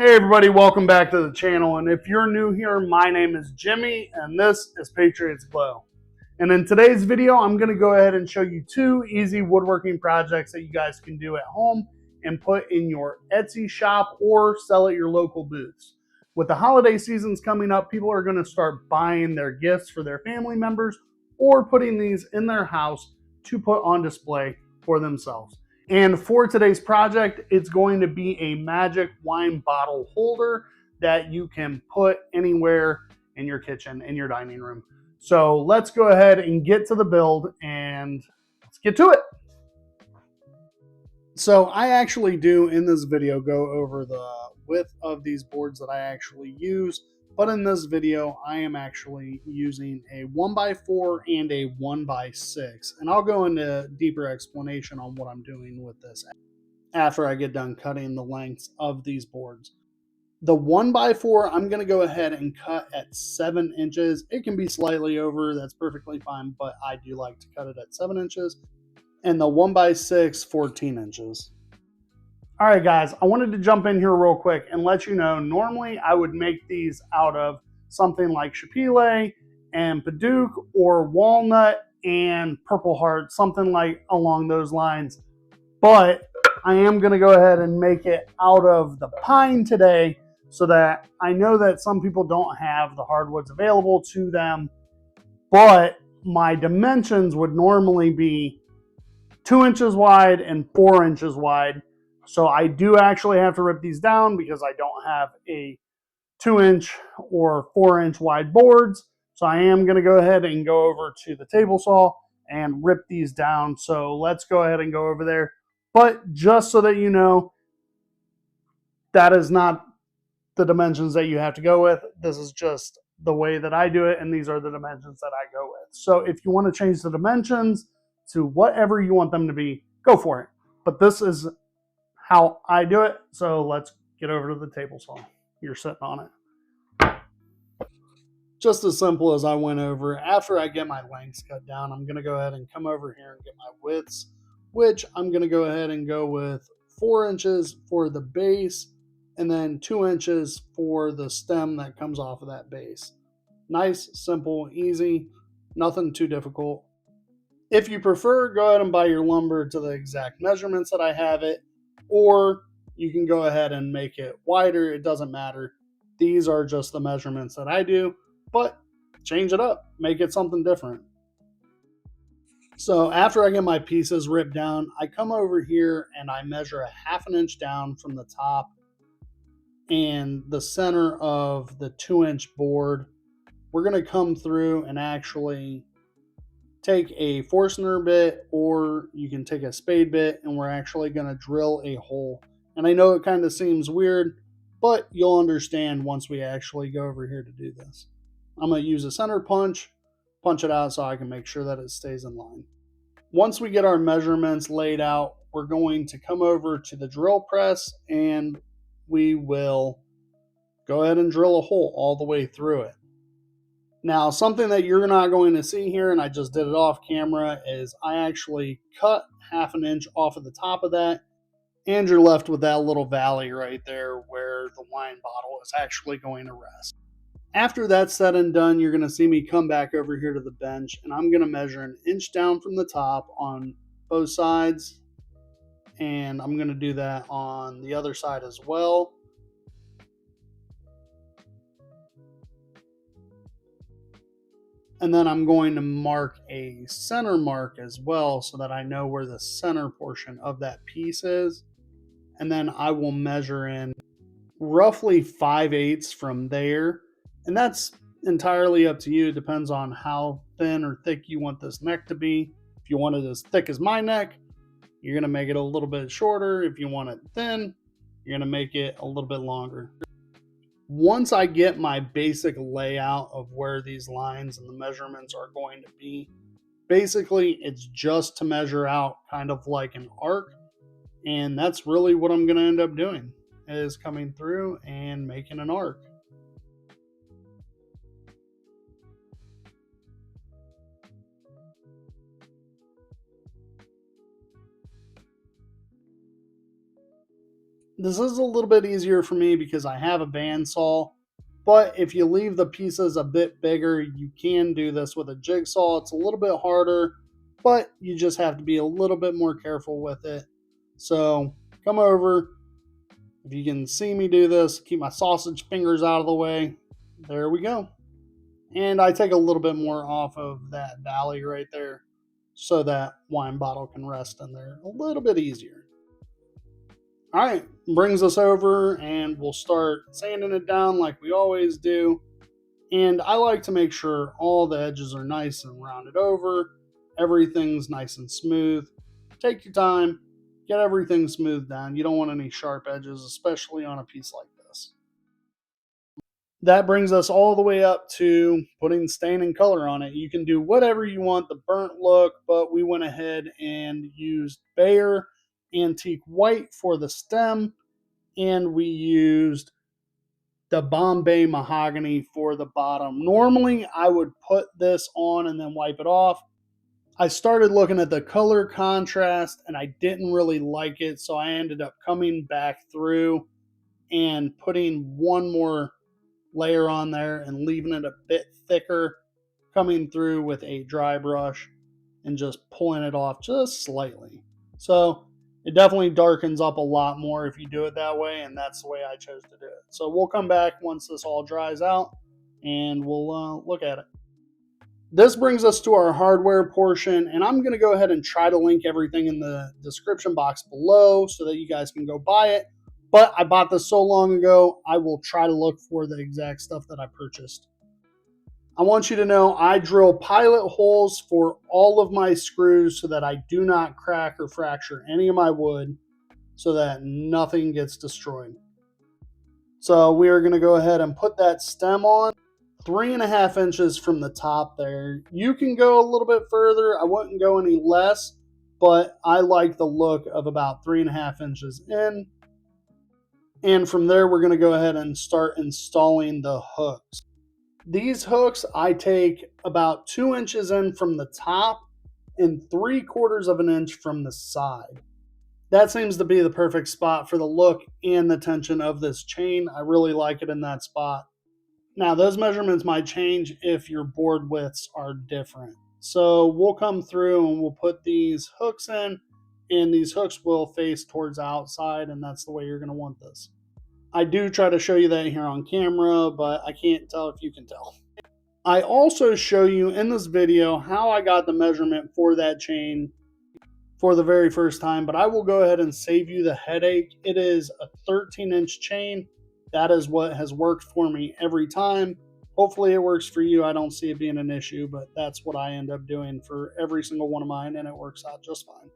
Hey everybody, welcome back to the channel, and if you're new here, my name is Jimmy and this is Patriot's Glow. And in today's video, I'm going to go ahead and show you two easy woodworking projects that you guys can do at home and put in your Etsy shop or sell at your local booths. With the holiday seasons coming up, people are going to start buying their gifts for their family members or putting these in their house to put on display for themselves. And for today's project, it's going to be a magic wine bottle holder that you can put anywhere in your kitchen, in your dining room. So let's go ahead and get to the build and let's get to it. So I actually do in this video go over the width of these boards that I actually use. But in this video, I am actually using a 1x4 and a 1x6. And I'll go into deeper explanation on what I'm doing with this after I get done cutting the lengths of these boards. The 1x4, I'm going to go ahead and cut at 7 inches. It can be slightly over, that's perfectly fine, but I do like to cut it at 7 inches. And the 1x6, 14 inches. All right, guys, I wanted to jump in here real quick and let you know, normally I would make these out of something like Chipile and Padauk or walnut and Purple Heart, something like along those lines. But I am going to go ahead and make it out of the pine today so that I know that some people don't have the hardwoods available to them, but my dimensions would normally be 2 inches wide and 4 inches wide. So I do actually have to rip these down because I don't have a 2-inch or 4-inch wide boards. So I am going to go ahead and go over to the table saw and rip these down. So let's go ahead and go over there. But just so that you know, that is not the dimensions that you have to go with. This is just the way that I do it, and these are the dimensions that I go with. So if you want to change the dimensions to whatever you want them to be, go for it. But this is how I do it. So let's get over to the table saw. You're sitting on it. Just as simple as I went over. After I get my lengths cut down, I'm going to go ahead and come over here and get my widths, which I'm going to go ahead and go with 4 inches for the base and then 2 inches for the stem that comes off of that base. Nice, simple, easy, nothing too difficult. If you prefer, go ahead and buy your lumber to the exact measurements that I have it, or you can go ahead and make it wider. It doesn't matter. These are just the measurements that I do, but change it up, make it something different. So after I get my pieces ripped down, I come over here and I measure a 1/2 inch down from the top and the center of the 2-inch board. We're going to come through and actually take a Forstner bit, or you can take a spade bit, and we're actually going to drill a hole. And I know it kind of seems weird, but you'll understand once we actually go over here to do this. I'm going to use a center punch it out so I can make sure that it stays in line. Once we get our measurements laid out, we're going to come over to the drill press and we will go ahead and drill a hole all the way through it. Now, something that you're not going to see here, and I just did it off camera, is I actually cut 1/2 inch off of the top of that, and you're left with that little valley right there where the wine bottle is actually going to rest. After that's said and done, you're going to see me come back over here to the bench, and I'm going to measure 1 inch down from the top on both sides, and I'm going to do that on the other side as well. And then I'm going to mark a center mark as well so that I know where the center portion of that piece is. And then I will measure in roughly 5/8 from there. And that's entirely up to you. It depends on how thin or thick you want this neck to be. If you want it as thick as my neck, you're going to make it a little bit shorter. If you want it thin, you're going to make it a little bit longer. Once I get my basic layout of where these lines and the measurements are going to be, basically it's just to measure out kind of like an arc. And that's really what I'm going to end up doing, is coming through and making an arc. This is a little bit easier for me because I have a bandsaw, but if you leave the pieces a bit bigger, you can do this with a jigsaw. It's a little bit harder, but you just have to be a little bit more careful with it. So come over. If you can see me do this, keep my sausage fingers out of the way. There we go. And I take a little bit more off of that valley right there so that wine bottle can rest in there a little bit easier. All right, brings us over and we'll start sanding it down like we always do. And I like to make sure all the edges are nice and rounded over. Everything's nice and smooth. Take your time, get everything smoothed down. You don't want any sharp edges, especially on a piece like this. That brings us all the way up to putting stain and color on it. You can do whatever you want, the burnt look, but we went ahead and used Bayer Antique White for the stem, and we used the Bombay Mahogany for the bottom. Normally, I would put this on and then wipe it off. I started looking at the color contrast, and I didn't really like it, so I ended up coming back through and putting one more layer on there and leaving it a bit thicker, coming through with a dry brush and just pulling it off just slightly. So it definitely darkens up a lot more if you do it that way, and that's the way I chose to do it. So we'll come back once this all dries out and we'll look at it. This brings us to our hardware portion, and I'm going to go ahead and try to link everything in the description box below so that you guys can go buy it. But I bought this so long ago, I will try to look for the exact stuff that I purchased. I want you to know I drill pilot holes for all of my screws so that I do not crack or fracture any of my wood so that nothing gets destroyed. So we are going to go ahead and put that stem on 3.5 inches from the top there. You can go a little bit further. I wouldn't go any less, but I like the look of about 3.5 inches in. And from there, we're going to go ahead and start installing the hooks. These hooks, I take about 2 inches in from the top and 3/4 of an inch from the side. That seems to be the perfect spot for the look and the tension of this chain. I really like it in that spot. Now, those measurements might change if your board widths are different. So we'll come through and we'll put these hooks in, and these hooks will face towards the outside, and that's the way you're going to want this. I do try to show you that here on camera, but I can't tell if you can tell. I also show you in this video how I got the measurement for that chain for the very first time, but I will go ahead and save you the headache. It is a 13-inch chain. That is what has worked for me every time. Hopefully it works for you. I don't see it being an issue, but that's what I end up doing for every single one of mine, and it works out just fine.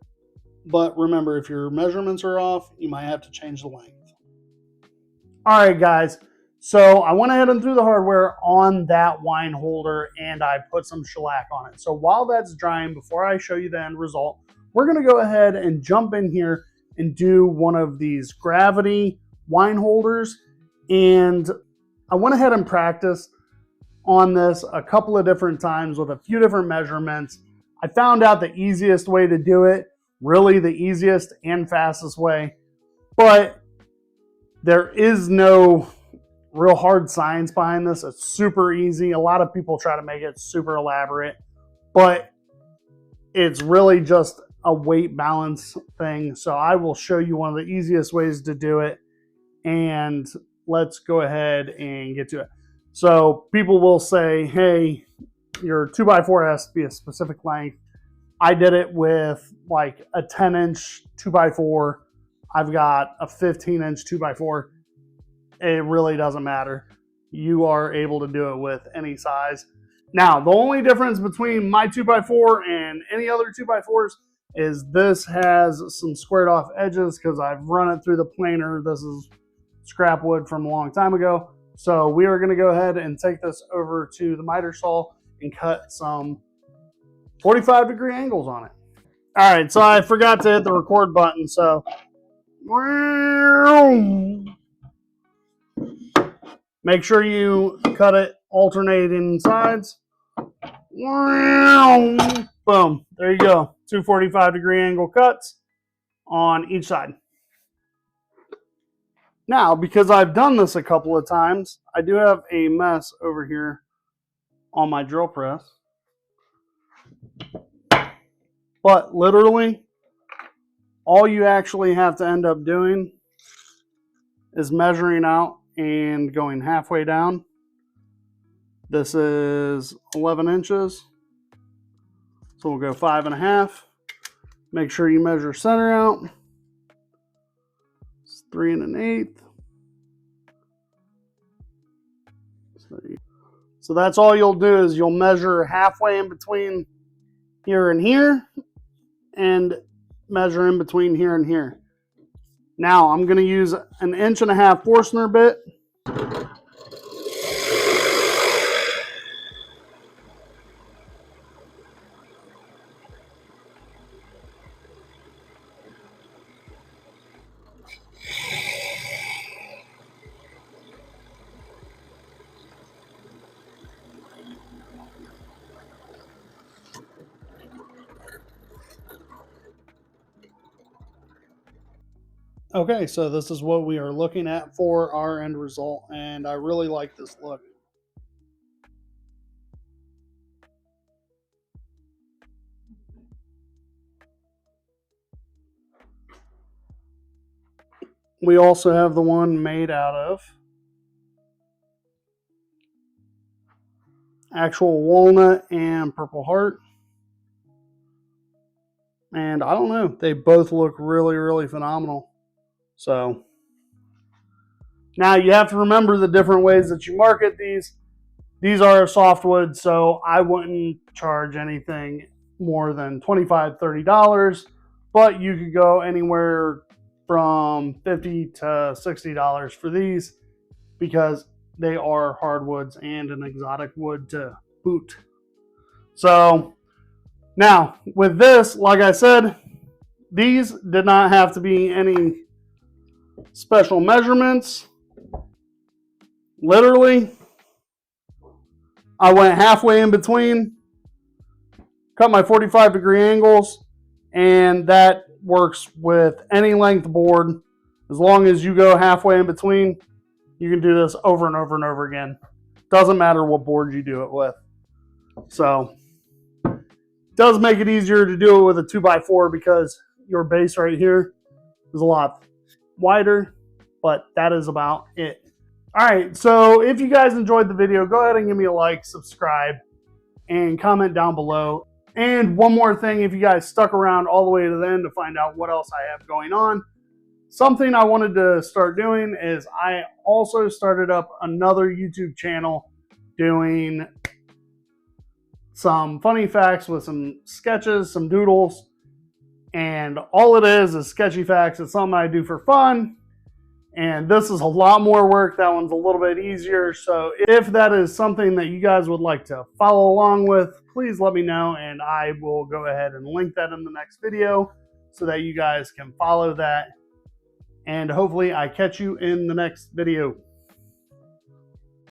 But remember, if your measurements are off, you might have to change the length. All right, guys. So I went ahead and threw the hardware on that wine holder, and I put some shellac on it. So while that's drying, before I show you the end result, we're going to go ahead and jump in here and do one of these gravity wine holders. And I went ahead and practiced on this a couple of different times with a few different measurements. I found out the easiest way to do it, really the easiest and fastest way, but there is no real hard science behind this. It's super easy. A lot of people try to make it super elaborate, but it's really just a weight balance thing. So I will show you one of the easiest ways to do it, and let's go ahead and get to it. So people will say, hey, your 2x4 has to be a specific length. I did it with like a 10-inch 2x4. I've got a 15-inch 2x4. It really doesn't matter. You are able to do it with any size. Now, the only difference between my 2x4 and any other 2x4s is this has some squared off edges because I've run it through the planer. This is scrap wood from a long time ago. So we are going to go ahead and take this over to the miter saw and cut some 45-degree angles on it. All right, so I forgot to hit the record button, so make sure you cut it alternating sides. Boom, there you go. 2 45-degree angle cuts on each side. Now, because I've done this a couple of times, I do have a mess over here on my drill press. But literally, all you actually have to end up doing is measuring out and going halfway down. This is 11 inches. So we'll go 5.5. Make sure you measure center out. It's 3 1/8. So that's all you'll do is you'll measure halfway in between here and here and measure in between here and here. Now I'm going to use an 1.5 Forstner bit. Okay, so this is what we are looking at for our end result, and I really like this look. We also have the one made out of actual walnut and purple heart. And I don't know, they both look really, really phenomenal. So now you have to remember the different ways that you market these. These are softwood, so I wouldn't charge anything more than $25, $30, but you could go anywhere from $50 to $60 for these because they are hardwoods and an exotic wood to boot. So now with this, like I said, these did not have to be any special measurements. Literally, I went halfway in between, cut my 45-degree angles, and that works with any length board. As long as you go halfway in between, you can do this over and over and over again. Doesn't matter what board you do it with. So it does make it easier to do it with a 2x4 because your base right here is a lot wider, but that is about it. All right, so if you guys enjoyed the video, go ahead and give me a like, subscribe, and comment down below. And one more thing, if you guys stuck around all the way to the end to find out what else I have going on, something I wanted to start doing is I also started up another YouTube channel doing some funny facts with some sketches, some doodles, and all it is Sketchy Facts. It's something I do for fun. And this is a lot more work. That one's a little bit easier. So if that is something that you guys would like to follow along with, please let me know and I will go ahead and link that in the next video so that you guys can follow that. And hopefully I catch you in the next video.